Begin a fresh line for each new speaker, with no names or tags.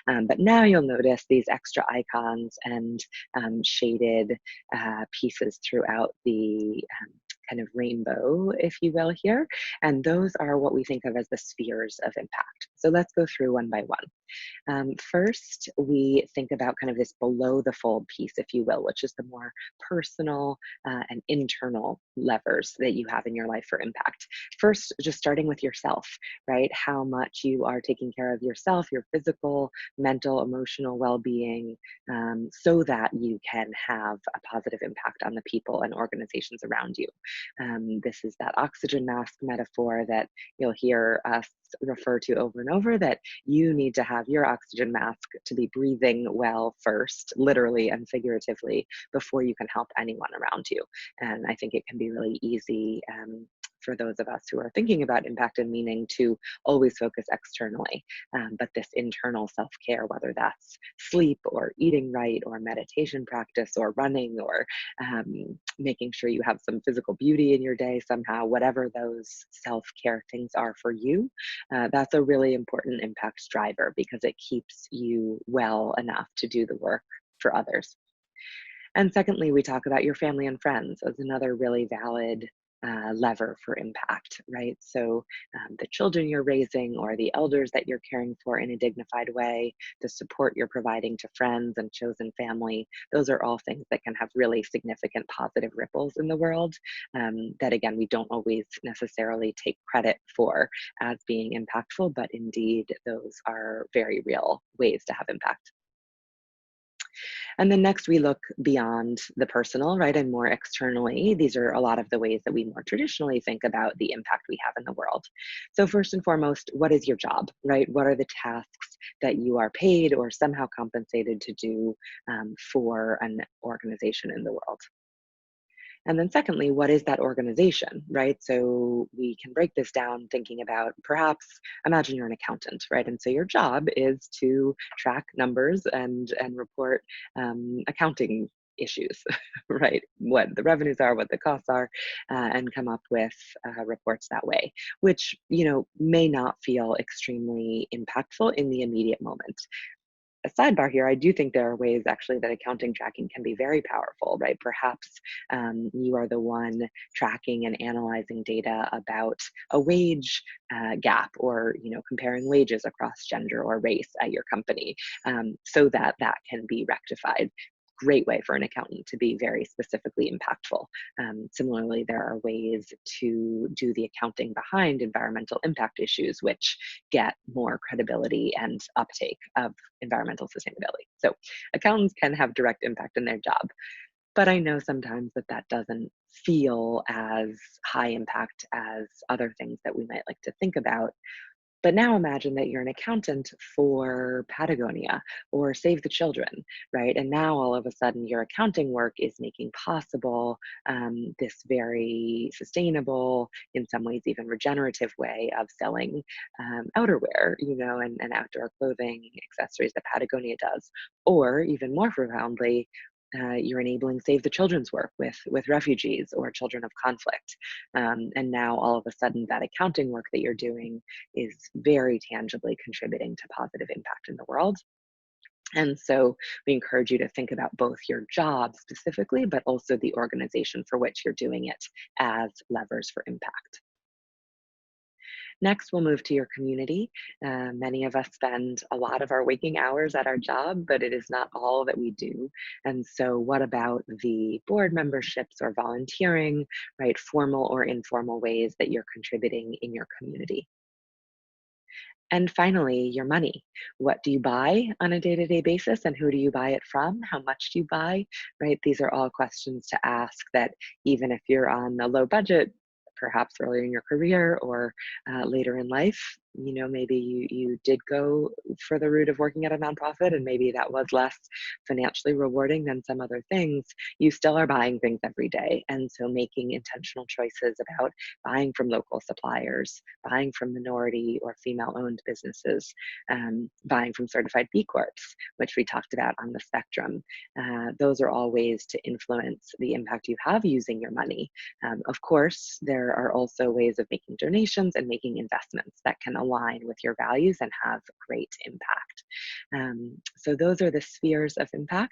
But now you'll notice these extra icons and shaded pieces throughout the kind of rainbow, if you will, here. And those are what we think of as the spheres of impact. So let's go through one by one. First, we think about kind of this below the fold piece, if you will, which is the more personal and internal levers that you have in your life for impact. First, just starting with yourself, right? How much you are taking care of yourself, your physical, mental, emotional well-being, so that you can have a positive impact on the people and organizations around you. This is that oxygen mask metaphor that you'll hear us refer to over and over, that you need to have your oxygen mask to be breathing well first, literally and figuratively, before you can help anyone around you. And I think it can be really easy for those of us who are thinking about impact and meaning to always focus externally. But this internal self-care, whether that's sleep or eating right or meditation practice or running or making sure you have some physical beauty in your day somehow, whatever those self-care things are for you, that's a really important impact driver because it keeps you well enough to do the work for others. And secondly, we talk about your family and friends as another really valid lever for impact, right? So the children you're raising or the elders that you're caring for in a dignified way, the support you're providing to friends and chosen family, those are all things that can have really significant positive ripples in the world that, again, we don't always necessarily take credit for as being impactful, but indeed those are very real ways to have impact. And then next we look beyond the personal, right, and more externally. These are a lot of the ways that we more traditionally think about the impact we have in the world. So first and foremost, what is your job, right? What are the tasks that you are paid or somehow compensated to do for an organization in the world? And then secondly, what is that organization, right? So we can break this down thinking about, perhaps imagine you're an accountant, right? And so your job is to track numbers and report accounting issues, right? What the revenues are, what the costs are, and come up with reports that way, which, may not feel extremely impactful in the immediate moment. A sidebar here, I do think there are ways actually that accounting tracking can be very powerful, right? Perhaps you are the one tracking and analyzing data about a wage gap, or comparing wages across gender or race at your company, so that that can be rectified. Great way for an accountant to be very specifically impactful. Similarly, there are ways to do the accounting behind environmental impact issues, which get more credibility and uptake of environmental sustainability. So accountants can have direct impact in their job, but I know sometimes that that doesn't feel as high impact as other things that we might like to think about. But now imagine that you're an accountant for Patagonia or Save the Children, right? And now all of a sudden your accounting work is making possible this very sustainable, in some ways even regenerative way of selling outerwear, and outdoor clothing accessories that Patagonia does. Or even more profoundly, you're enabling Save the Children's work with refugees or children of conflict. And now all of a sudden that accounting work that you're doing is very tangibly contributing to positive impact in the world. And so we encourage you to think about both your job specifically, but also the organization for which you're doing it as levers for impact. Next, we'll move to your community. Many of us spend a lot of our waking hours at our job, but it is not all that we do. And so what about the board memberships or volunteering, right? Formal or informal ways that you're contributing in your community. And finally, your money. What do you buy on a day-to-day basis, and who do you buy it from? How much do you buy, right? These are all questions to ask that even if you're on a low budget, perhaps earlier in your career or later in life, maybe you did go for the route of working at a nonprofit, and maybe that was less financially rewarding than some other things. You still are buying things every day. And so making intentional choices about buying from local suppliers, buying from minority or female-owned businesses, buying from certified B Corps, which we talked about on the spectrum. Those are all ways to influence the impact you have using your money. Of course, there are also ways of making donations and making investments that can align with your values and have great impact. So those are the spheres of impact.